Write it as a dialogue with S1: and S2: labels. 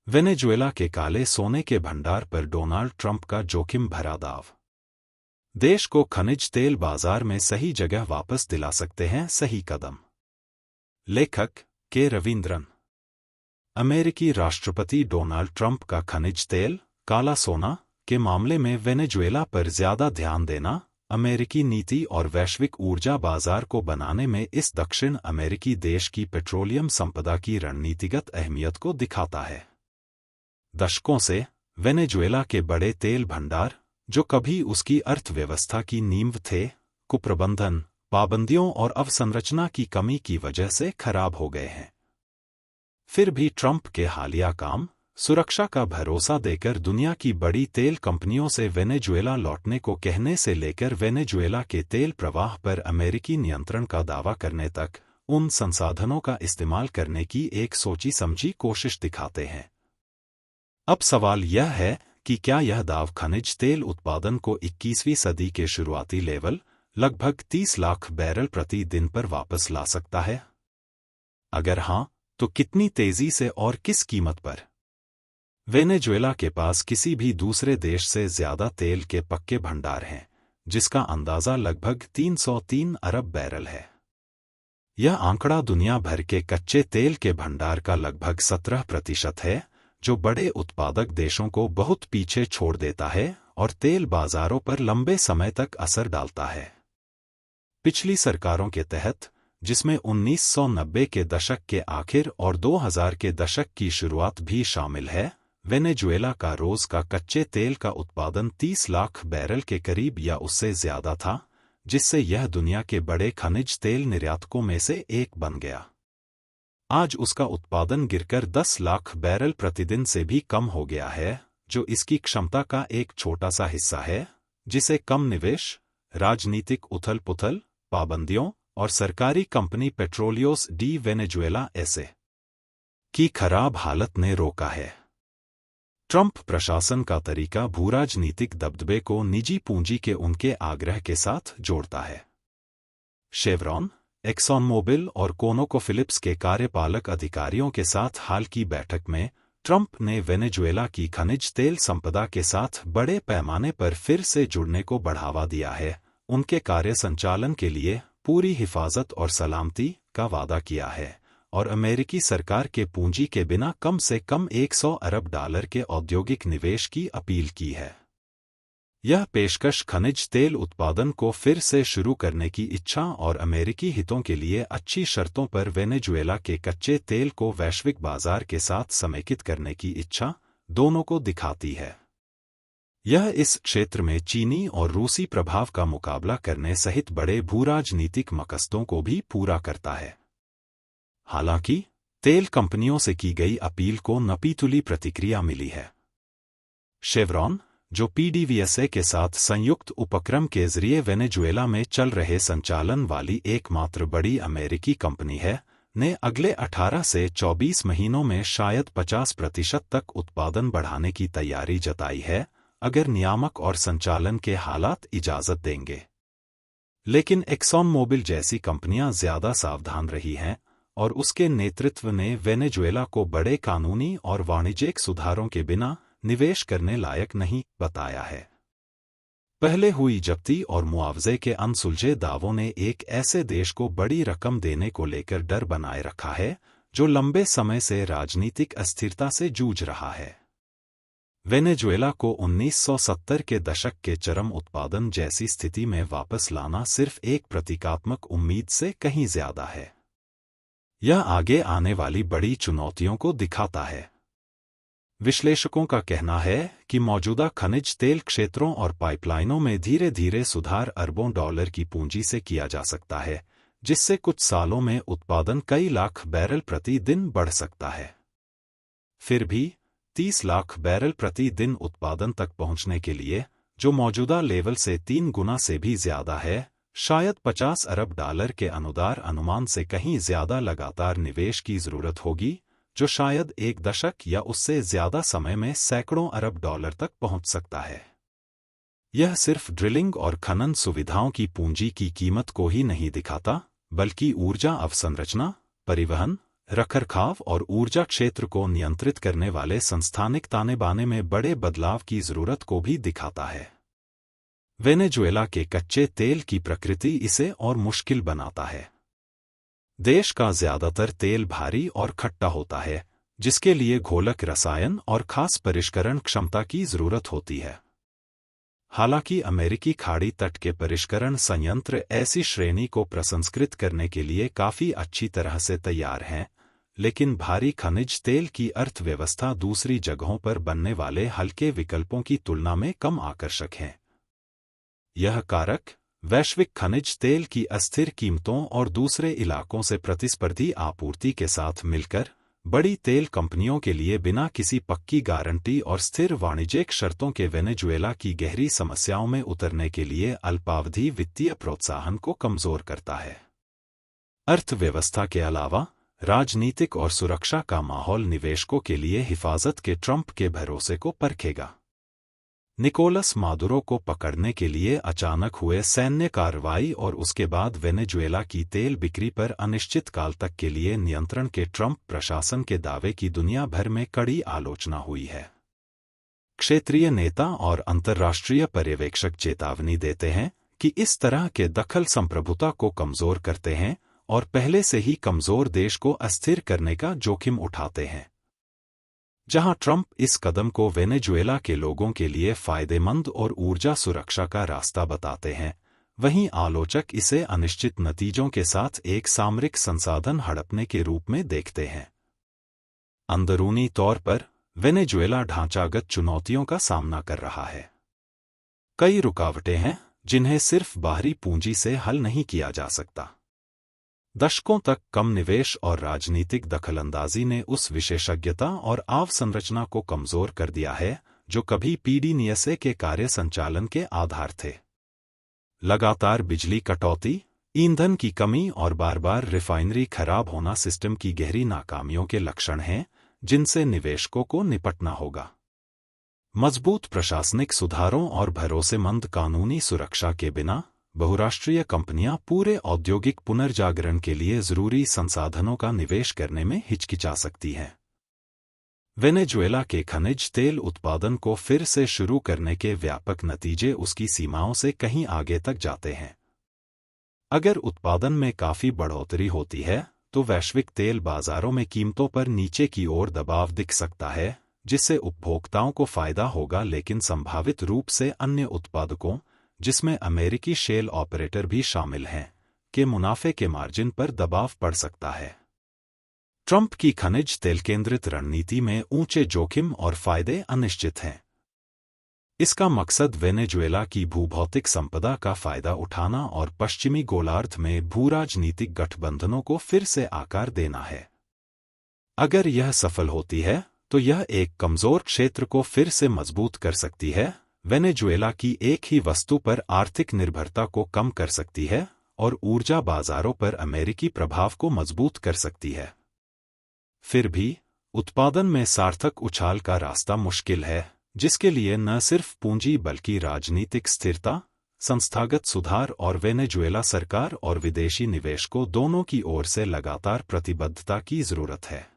S1: Venezuela के काले सोने के भंडार पर डोनाल्ड ट्रंप का जोखिम भरा दाव। देश को खनिज तेल बाजार में सही जगह वापस दिला सकते हैं सही कदम। लेखक के रविंद्रन। अमेरिकी राष्ट्रपति डोनाल्ड ट्रंप का खनिज तेल, काला सोना के मामले में वेनेजुएला पर ज्यादा ध्यान देना अमेरिकी नीति और वैश्विक ऊर्जा बाजार को बनाने में इस दक्षिण अमेरिकी देश की पेट्रोलियम संपदा की रणनीतिगत अहमियत को दिखाता है। दशकों से वेनेजुएला के बड़े तेल भंडार, जो कभी उसकी अर्थव्यवस्था की नींव थे, कुप्रबंधन, पाबंदियों और अवसंरचना की कमी की वजह से खराब हो गए हैं। फिर भी ट्रंप के हालिया काम, सुरक्षा का भरोसा देकर दुनिया की बड़ी तेल कंपनियों से वेनेजुएला लौटने को कहने से लेकर वेनेजुएला के तेल प्रवाह पर अमेरिकी नियंत्रण का दावा करने तक, उन संसाधनों का इस्तेमाल करने की एक सोची समझी कोशिश दिखाते हैं। अब सवाल यह है कि क्या यह दाव खनिज तेल उत्पादन को 21वीं सदी के शुरुआती लेवल, लगभग 30 लाख बैरल प्रति दिन पर वापस ला सकता है? अगर हां, तो कितनी तेजी से और किस कीमत पर? वेनेजुएला के पास किसी भी दूसरे देश से ज्यादा तेल के पक्के भंडार हैं, जिसका अंदाजा लगभग 303 अरब बैरल है। यह आंकड़ा दुनिया भर के कच्चे तेल के भंडार का लगभग 17% है, जो बड़े उत्पादक देशों को बहुत पीछे छोड़ देता है और तेल बाजारों पर लंबे समय तक असर डालता है। पिछली सरकारों के तहत, जिसमें 1990 के दशक के आखिर और 2000 के दशक की शुरुआत भी शामिल है, वेनेजुएला का रोज का कच्चे तेल का उत्पादन 30 लाख बैरल के करीब या उससे ज्यादा था, जिससे यह दुनिया के बड़े खनिज तेल निर्यातकों में से एक बन गया। आज उसका उत्पादन गिरकर 10 लाख बैरल प्रतिदिन से भी कम हो गया है, जो इसकी क्षमता का एक छोटा सा हिस्सा है, जिसे कम निवेश, राजनीतिक उथल-पुथल, पाबंदियों और सरकारी कंपनी पेट्रोलियोस डी वेनेजुएला एस.ए. की खराब हालत ने रोका है। ट्रंप प्रशासन का तरीका भूराजनीतिक दबदबे को निजी पूंजी के उनके आग्रह के साथ जोड़ता है। शेवरॉन, एक्सॉन मोबिल और कोनोकोफिलिप्स के कार्यपालक अधिकारियों के साथ हाल की बैठक में, ट्रंप ने वेनेजुएला की खनिज तेल संपदा के साथ बड़े पैमाने पर फिर से जुड़ने को बढ़ावा दिया है, उनके कार्य संचालन के लिए पूरी हिफाजत और सलामती का वादा किया है, और अमेरिकी सरकार के पूंजी के बिना कम से कम 100 अरब डॉलर के औद्योगिक निवेश की अपील की है। यह पेशकश खनिज तेल उत्पादन को फिर से शुरू करने की इच्छा और अमेरिकी हितों के लिए अच्छी शर्तों पर वेनेजुएला के कच्चे तेल को वैश्विक बाजार के साथ समेकित करने की इच्छा, दोनों को दिखाती है। यह इस क्षेत्र में चीनी और रूसी प्रभाव का मुकाबला करने सहित बड़े भूराजनीतिक मकसदों को भी पूरा करता है। हालांकि, तेल कंपनियों से की गई अपील को नपीतुली प्रतिक्रिया मिली है। शेवरॉन, जो पीडीवीएसए के साथ संयुक्त उपक्रम के जरिए वेनेजुएला में चल रहे संचालन वाली एकमात्र बड़ी अमेरिकी कंपनी है, ने अगले 18 से 24 महीनों में शायद 50% तक उत्पादन बढ़ाने की तैयारी जताई है, अगर नियामक और संचालन के हालात इजाजत देंगे। लेकिन एक्सॉन मोबिल जैसी कंपनियां ज्यादा सावधान रही हैं, और उसके नेतृत्व ने वेनेजुएला को बड़े कानूनी और वाणिज्यिक सुधारों के बिना निवेश करने लायक नहीं बताया है। पहले हुई जब्ती और मुआवजे के अनसुलझे दावों ने एक ऐसे देश को बड़ी रकम देने को लेकर डर बनाए रखा है, जो लंबे समय से राजनीतिक अस्थिरता से जूझ रहा है। वेनेजुएला को 1970 के दशक के चरम उत्पादन जैसी स्थिति में वापस लाना सिर्फ एक प्रतीकात्मक उम्मीद से कहीं ज्यादा है। यह आगे आने वाली बड़ी चुनौतियों को दिखाता है। विश्लेषकों का कहना है कि मौजूदा खनिज तेल क्षेत्रों और पाइपलाइनों में धीरे धीरे सुधार अरबों डॉलर की पूंजी से किया जा सकता है, जिससे कुछ सालों में उत्पादन कई लाख बैरल प्रति दिन बढ़ सकता है। फिर भी 30 लाख बैरल प्रति दिन उत्पादन तक पहुंचने के लिए, जो मौजूदा लेवल से 3 गुना से भी ज्यादा है, शायद 50 अरब डॉलर के अनुदार अनुमान से कहीं ज्यादा लगातार निवेश की जरूरत होगी, जो शायद एक दशक या उससे ज्यादा समय में सैकड़ों अरब डॉलर तक पहुंच सकता है। यह सिर्फ ड्रिलिंग और खनन सुविधाओं की पूंजी की कीमत को ही नहीं दिखाता, बल्कि ऊर्जा अवसंरचना, परिवहन, रखरखाव और ऊर्जा क्षेत्र को नियंत्रित करने वाले संस्थानिक ताने बाने में बड़े बदलाव की जरूरत को भी दिखाता है। वेनेजुएला के कच्चे तेल की प्रकृति इसे और मुश्किल बनाता है। देश का ज्यादातर तेल भारी और खट्टा होता है, जिसके लिए घोलक रसायन और खास परिष्करण क्षमता की जरूरत होती है। हालांकि अमेरिकी खाड़ी तट के परिष्करण संयंत्र ऐसी श्रेणी को प्रसंस्कृत करने के लिए काफी अच्छी तरह से तैयार हैं, लेकिन भारी खनिज तेल की अर्थव्यवस्था दूसरी जगहों पर बनने वाले हल्के विकल्पों की तुलना में कम आकर्षक है। यह कारक वैश्विक खनिज तेल की अस्थिर कीमतों और दूसरे इलाकों से प्रतिस्पर्धी आपूर्ति के साथ मिलकर बड़ी तेल कंपनियों के लिए बिना किसी पक्की गारंटी और स्थिर वाणिज्यिक शर्तों के वेनेजुएला की गहरी समस्याओं में उतरने के लिए अल्पावधि वित्तीय प्रोत्साहन को कमजोर करता है। अर्थव्यवस्था के अलावा राजनीतिक और सुरक्षा का माहौल निवेशकों के लिए हिफाजत के ट्रंप के भरोसे को परखेगा। निकोलस मादुरो को पकड़ने के लिए अचानक हुए सैन्य कार्रवाई और उसके बाद वेनेजुएला की तेल बिक्री पर अनिश्चित काल तक के लिए नियंत्रण के ट्रंप प्रशासन के दावे की दुनिया भर में कड़ी आलोचना हुई है। क्षेत्रीय नेता और अंतर्राष्ट्रीय पर्यवेक्षक चेतावनी देते हैं कि इस तरह के दखल संप्रभुता को कमजोर करते हैं और पहले से ही कमजोर देश को अस्थिर करने का जोखिम उठाते हैं। जहां ट्रंप इस कदम को वेनेजुएला के लोगों के लिए फायदेमंद और ऊर्जा सुरक्षा का रास्ता बताते हैं, वहीं आलोचक इसे अनिश्चित नतीजों के साथ एक सामरिक संसाधन हड़पने के रूप में देखते हैं। अंदरूनी तौर पर वेनेजुएला ढांचागत चुनौतियों का सामना कर रहा है। कई रुकावटें हैं जिन्हें सिर्फ बाहरी पूंजी से हल नहीं किया जा सकता। दशकों तक कम निवेश और राजनीतिक दखलंदाजी ने उस विशेषज्ञता और अवसंरचना को कमजोर कर दिया है जो कभी पीडीएनएसए के कार्य संचालन के आधार थे। लगातार बिजली कटौती, ईंधन की कमी और बार-बार रिफाइनरी खराब होना सिस्टम की गहरी नाकामियों के लक्षण हैं जिनसे निवेशकों को निपटना होगा। मजबूत प्रशासनिक सुधारों और भरोसेमंद कानूनी सुरक्षा के बिना बहुराष्ट्रीय कंपनियां पूरे औद्योगिक पुनर्जागरण के लिए जरूरी संसाधनों का निवेश करने में हिचकिचा सकती हैं। वेनेजुएला के खनिज तेल उत्पादन को फिर से शुरू करने के व्यापक नतीजे उसकी सीमाओं से कहीं आगे तक जाते हैं। अगर उत्पादन में काफी बढ़ोतरी होती है तो वैश्विक तेल बाजारों में कीमतों पर नीचे की ओर दबाव दिख सकता है, जिससे उपभोक्ताओं को फायदा होगा, लेकिन संभावित रूप से अन्य उत्पादकों, जिसमें अमेरिकी शेल ऑपरेटर भी शामिल हैं, के मुनाफे के मार्जिन पर दबाव पड़ सकता है। ट्रंप की खनिज तेल केंद्रित रणनीति में ऊंचे जोखिम और फायदे अनिश्चित हैं। इसका मकसद वेनेजुएला की भूभौतिक संपदा का फायदा उठाना और पश्चिमी गोलार्ध में भूराजनीतिक गठबंधनों को फिर से आकार देना है। अगर यह सफल होती है तो यह एक कमजोर क्षेत्र को फिर से मजबूत कर सकती है, वेनेजुएला की एक ही वस्तु पर आर्थिक निर्भरता को कम कर सकती है और ऊर्जा बाजारों पर अमेरिकी प्रभाव को मजबूत कर सकती है। फिर भी उत्पादन में सार्थक उछाल का रास्ता मुश्किल है, जिसके लिए न सिर्फ पूंजी बल्कि राजनीतिक स्थिरता, संस्थागत सुधार और वेनेजुएला सरकार और विदेशी निवेशकों दोनों की ओर से लगातार प्रतिबद्धता की जरूरत है।